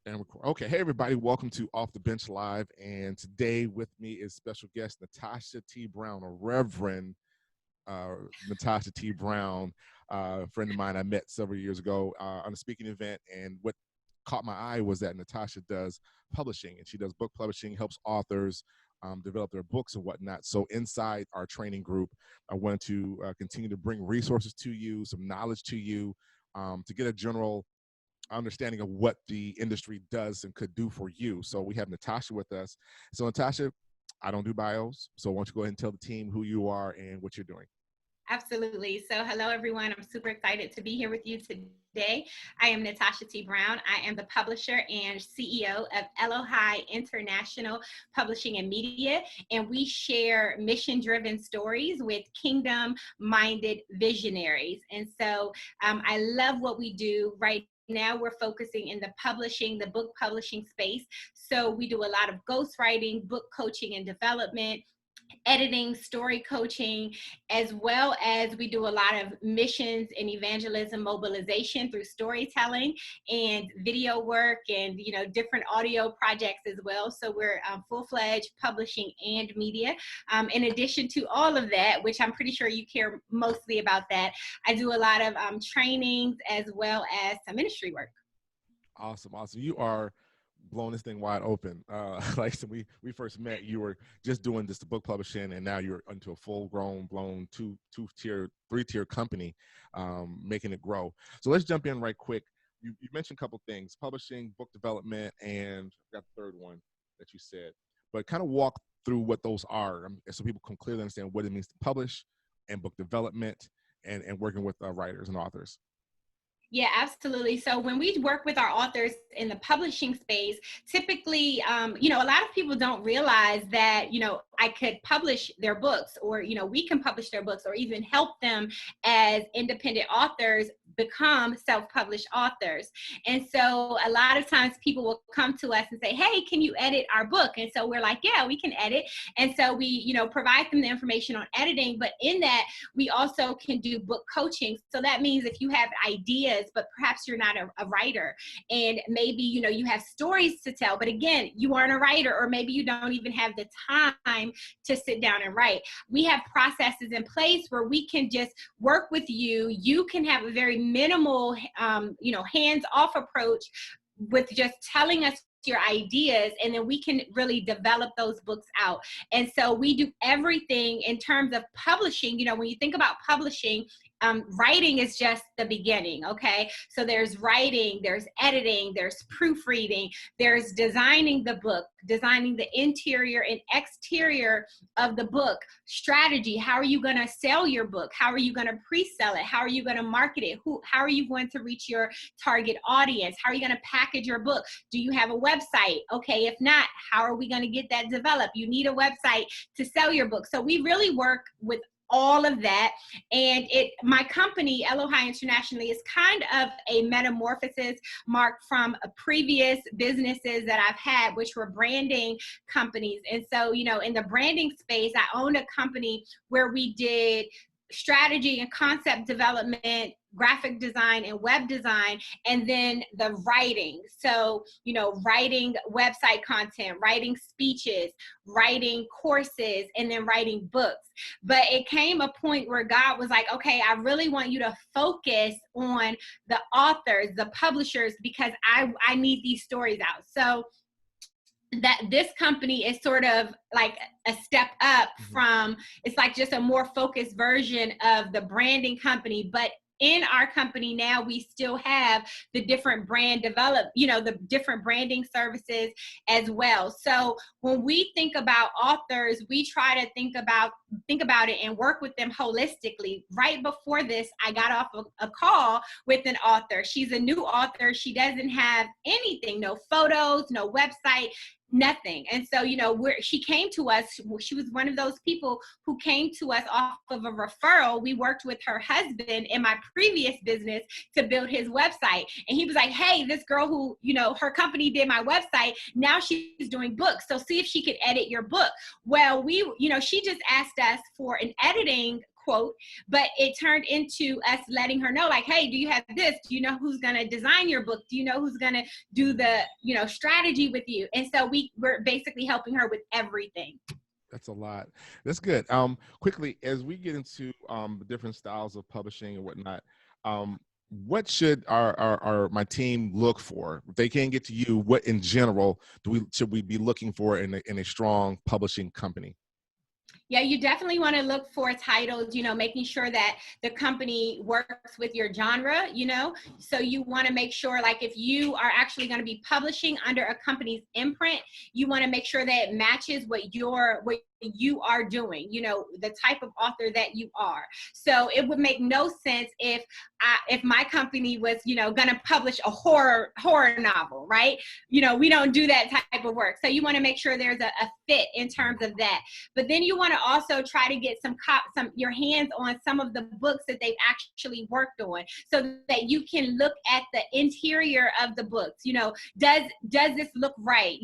And okay, hey everybody, welcome to Off the Bench Live. And today with me is special guest Natasha T. Brown, a Reverend Natasha T. Brown, a friend of mine I met several years ago on a speaking event. And what caught my eye was that Natasha does publishing, and she does book publishing, helps authors develop their books and whatnot. So inside our training group, I wanted to continue to bring resources to you, some knowledge to you, to get a general understanding of what the industry does and could do for you. So we have Natasha with us. So Natasha, I don't do bios, so why don't you go ahead and tell the team who you are and what you're doing. Absolutely. So hello, everyone. I'm super excited to be here with you today. I am Natasha T. Brown. I am the publisher and CEO of Aloha International Publishing and Media, and we share mission-driven stories with kingdom-minded visionaries. And so I love what we do right now. We're focusing in the book publishing space. So we do a lot of ghostwriting, book coaching and development, editing, story coaching, as well as we do a lot of missions and evangelism mobilization through storytelling and video work and, different audio projects as well. So we're full-fledged publishing and media. In addition to all of that, which I'm pretty sure you care mostly about that, I do a lot of trainings as well as some ministry work. Awesome. You are blowing this thing wide open. Like so we first met, you were just doing just the book publishing, and now you're into a full-grown, blown two-tier, three-tier company, making it grow. So let's jump in right quick. You mentioned a couple things: publishing, book development, and I got the third one that you said. But kind of walk through what those are, so people can clearly understand what it means to publish and book development and working with writers and authors. Yeah, absolutely. So when we work with our authors in the publishing space, typically, a lot of people don't realize that, I could publish their books, or, we can publish their books, or even help them as independent authors become self-published authors. And so a lot of times people will come to us and say, hey, can you edit our book? And so we're like, yeah, we can edit. And so we, provide them the information on editing, but in that we also can do book coaching. So that means if you have ideas, but perhaps you're not a writer, and maybe, you have stories to tell, but again, you aren't a writer, or maybe you don't even have the time to sit down and write. We have processes in place where we can just work with you. You can have a very minimal, hands-off approach with just telling us your ideas, and then we can really develop those books out. And so we do everything in terms of publishing. When you think about publishing, writing is just the beginning, okay? So there's writing, there's editing, there's proofreading, there's designing the book, designing the interior and exterior of the book, strategy. How are you going to sell your book? How are you going to pre-sell it? How are you going to market it? How are you going to reach your target audience? How are you going to package your book? Do you have a website? Okay, if not, how are we going to get that developed? You need a website to sell your book. So we really work with all of that. And my company, Aloha Internationally, is kind of a metamorphosis mark from previous businesses that I've had, which were branding companies. And so, in the branding space, I owned a company where we did strategy and concept development, graphic design and web design, and then the writing. So, writing website content, writing speeches, writing courses, and then writing books. But it came a point where God was like, okay, I really want you to focus on the authors, the publishers, because I need these stories out. So that this company is sort of like a step up from, it's like just a more focused version of the branding company. But in our company now, we still have the different brand the different branding services as well. So when we think about authors, we try to think about it and work with them holistically. Right before this, I got off a call with an author. She's a new author. She doesn't have anything, no photos, no website, nothing. And so, she came to us. She was one of those people who came to us off of a referral. We worked with her husband in my previous business to build his website. And he was like, hey, this girl who, her company did my website, now she's doing books. So see if she could edit your book. Well, she just asked us for an editing quote, but it turned into us letting her know, like, hey, do you have this? Do you know who's going to design your book? Do you know who's going to do the, strategy with you? And so we're basically helping her with everything. That's a lot. That's good. Quickly, as we get into the different styles of publishing and whatnot, what should our my team look for? If they can't get to you, what in general should we be looking for in a strong publishing company? Yeah, you definitely want to look for titles, making sure that the company works with your genre, so you want to make sure, like, if you are actually going to be publishing under a company's imprint, you want to make sure that it matches what you are doing, the type of author that you are. So it would make no sense if my company was, going to publish a horror novel, right? We don't do that type of work. So you want to make sure there's a fit in terms of that. But then you want to also try to get your hands on some of the books that they've actually worked on, so that you can look at the interior of the books. Does this look right?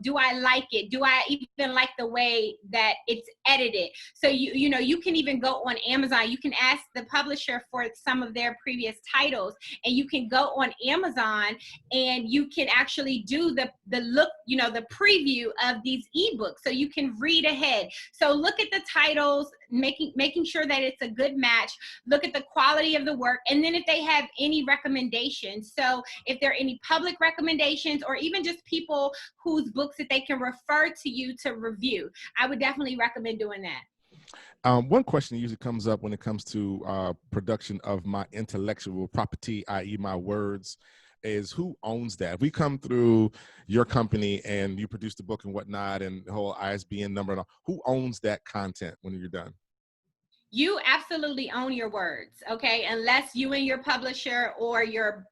Do I like it? Do I even like the way that it's edited? So you can even go on Amazon. You can ask the publisher for some of their previous titles, and you can go on Amazon and you can actually do the look, the preview of these ebooks, so you can read ahead. So look at the titles, making sure that it's a good match. Look at the quality of the work, and then if they have any recommendations, so if there are any public recommendations, or even just people whose books that they can refer to you to review, I would definitely recommend doing that. One question that usually comes up when it comes to production of my intellectual property, i.e. my words, is who owns that? If we come through your company and you produce the book and whatnot, and the whole ISBN number, and all, who owns that content when you're done? You absolutely own your words, okay? Unless you and your publisher or your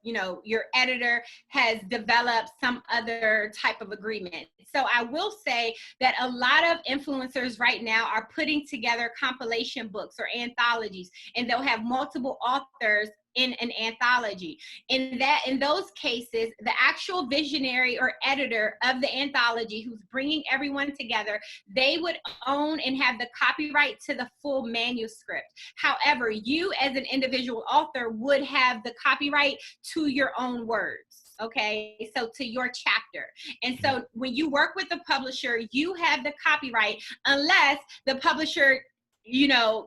editor has developed some other type of agreement. So I will say that a lot of influencers right now are putting together compilation books or anthologies, and they'll have multiple authors in an anthology. In those cases, the actual visionary or editor of the anthology, who's bringing everyone together, they would own and have the copyright to the full manuscript. However, you as an individual author would have the copyright to your own words. Okay, so to your chapter. And so when you work with the publisher, you have the copyright, unless the publisher,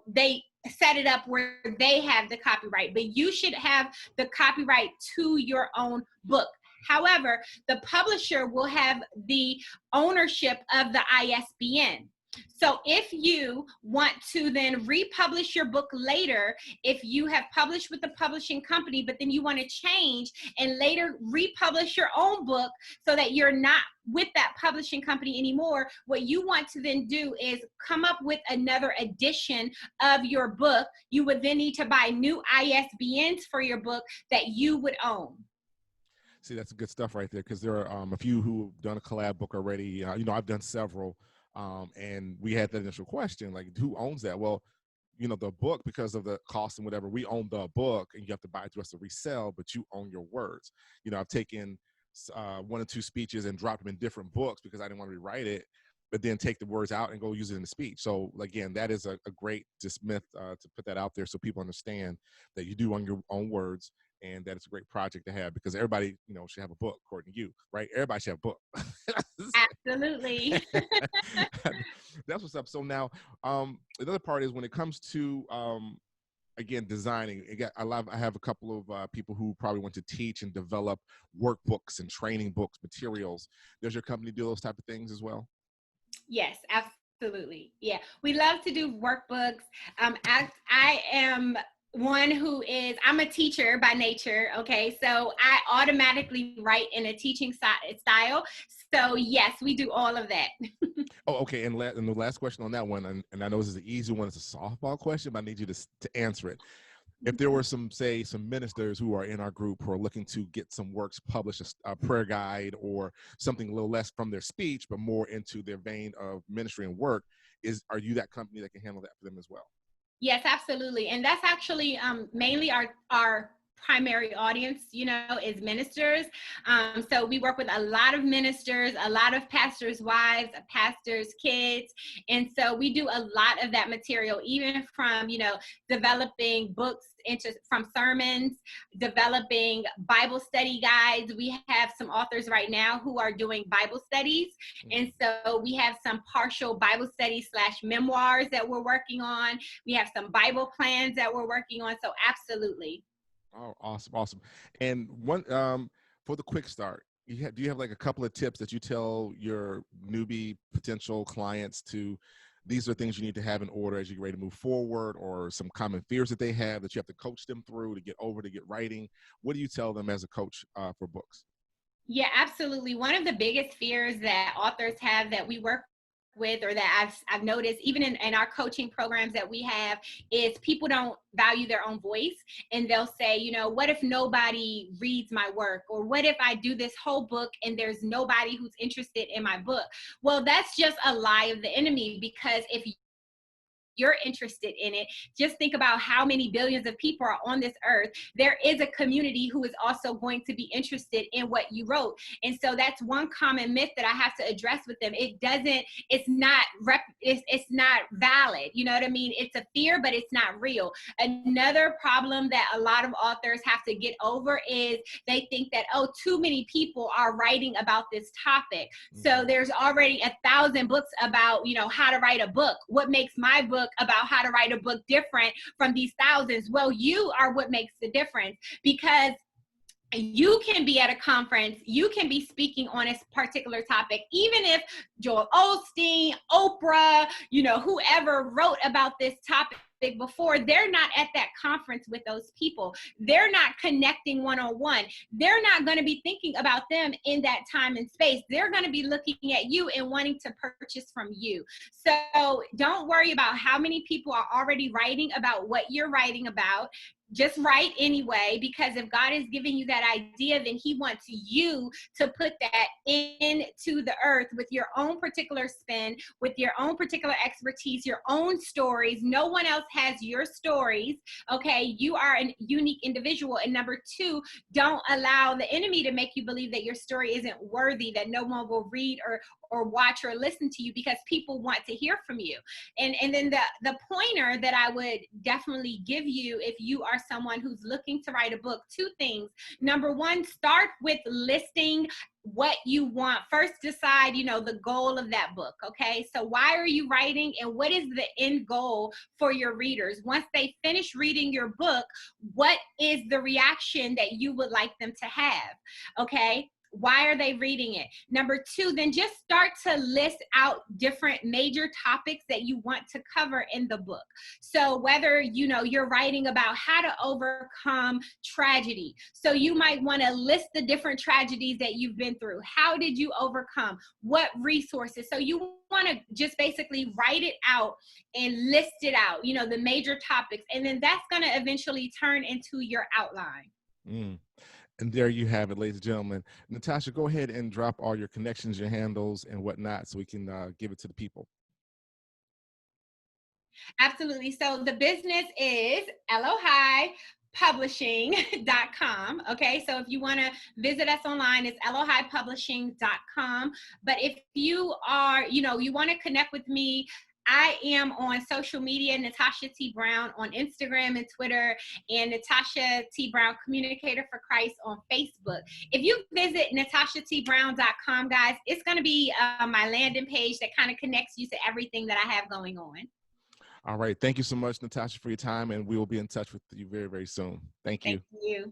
they set it up where they have the copyright, but you should have the copyright to your own book. However, the publisher will have the ownership of the ISBN. So if you want to then republish your book later, if you have published with the publishing company, but then you want to change and later republish your own book so that you're not with that publishing company anymore, what you want to then do is come up with another edition of your book. You would then need to buy new ISBNs for your book that you would own. See, that's good stuff right there, because there are a few who have done a collab book already. I've done several. And we had that initial question, like, who owns that? Well, the book, because of the cost and whatever, we own the book, and you have to buy it to us to resell, but you own your words. I've taken one or two speeches and dropped them in different books because I didn't want to rewrite it, but then take the words out and go use it in the speech. So again, that is a great myth to put that out there, so people understand that you do own your own words, and that it's a great project to have, because everybody, should have a book, according to you, right? Everybody should have a book. Absolutely. That's what's up. So now, the other part is when it comes to, again, designing. I have a couple of people who probably want to teach and develop workbooks and training books, materials. Does your company do those type of things as well? Yes, absolutely. Yeah, we love to do workbooks. I am one who I'm a teacher by nature. Okay, so I automatically write in a teaching style. So yes, we do all of that. Oh, okay. And the last question on that one, and I know this is an easy one. It's a softball question, but I need you to answer it. If there were some ministers who are in our group who are looking to get some works published, a prayer guide or something a little less from their speech, but more into their vein of ministry and work, are you that company that can handle that for them as well? Yes, absolutely. And that's actually mainly our primary audience, is ministers. So we work with a lot of ministers, a lot of pastors' wives, pastors' kids. And so we do a lot of that material, even from, developing books from sermons, developing Bible study guides. We have some authors right now who are doing Bible studies. And so we have some partial Bible studies / memoirs that we're working on. We have some Bible plans that we're working on. So absolutely. Oh, awesome, awesome. And one for the quick start, do you have like a couple of tips that you tell your newbie potential clients to? These are things you need to have in order as you get ready to move forward, or some common fears that they have that you have to coach them through to get over, to get writing. What do you tell them as a coach for books? Yeah, absolutely. One of the biggest fears that authors have that we work with, or that I've noticed even in our coaching programs that we have, is people don't value their own voice. And they'll say, what if nobody reads my work? Or what if I do this whole book and there's nobody who's interested in my book? Well, that's just a lie of the enemy, because if you're interested in it, just think about how many billions of people are on this earth. There is a community who is also going to be interested in what you wrote. And so that's one common myth that I have to address with them. It's not valid. You know what I mean? It's a fear, but it's not real. Another problem that a lot of authors have to get over is they think that, too many people are writing about this topic. So there's already 1,000 books about, how to write a book. What makes my book about how to write a book different from these thousands? Well, you are what makes the difference, because you can be at a conference, you can be speaking on a particular topic, even if Joel Osteen, Oprah, whoever wrote about this topic before, they're not at that conference with those people. They're not connecting one-on-one. They're not going to be thinking about them in that time and space. They're going to be looking at you and wanting to purchase from you. So don't worry about how many people are already writing about what you're writing about. Just write anyway, because if God is giving you that idea, then he wants you to put that into the earth with your own particular spin, with your own particular expertise, your own stories. No one else has your stories. Okay. You are a unique individual. And number two, don't allow the enemy to make you believe that your story isn't worthy, that no one will read or watch or listen to you, because people want to hear from you. And then the pointer that I would definitely give you, if you are someone who's looking to write a book, two things. Number one, start with listing what you want. First, decide, the goal of that book. Okay. So why are you writing, and what is the end goal for your readers? Once they finish reading your book, what is the reaction that you would like them to have? Okay. Why are they reading it? Number two, then just start to list out different major topics that you want to cover in the book. So whether, you're writing about how to overcome tragedy, so you might want to list the different tragedies that you've been through. How did you overcome? What resources? So you want to just basically write it out and list it out, the major topics. And then that's going to eventually turn into your outline. And there you have it, ladies and gentlemen. Natasha, go ahead and drop all your connections, your handles, and whatnot, so we can give it to the people. Absolutely. So the business is Aloha publishing.com. Okay. So if you want to visit us online, it's alohipublishing.com. But if you are, you want to connect with me, I am on social media, Natasha T. Brown on Instagram and Twitter, and Natasha T. Brown Communicator for Christ on Facebook. If you visit natashatbrown.com, guys, it's going to be my landing page that kind of connects you to everything that I have going on. All right. Thank you so much, Natasha, for your time, and we will be in touch with you very, very soon. Thank you. Thank you.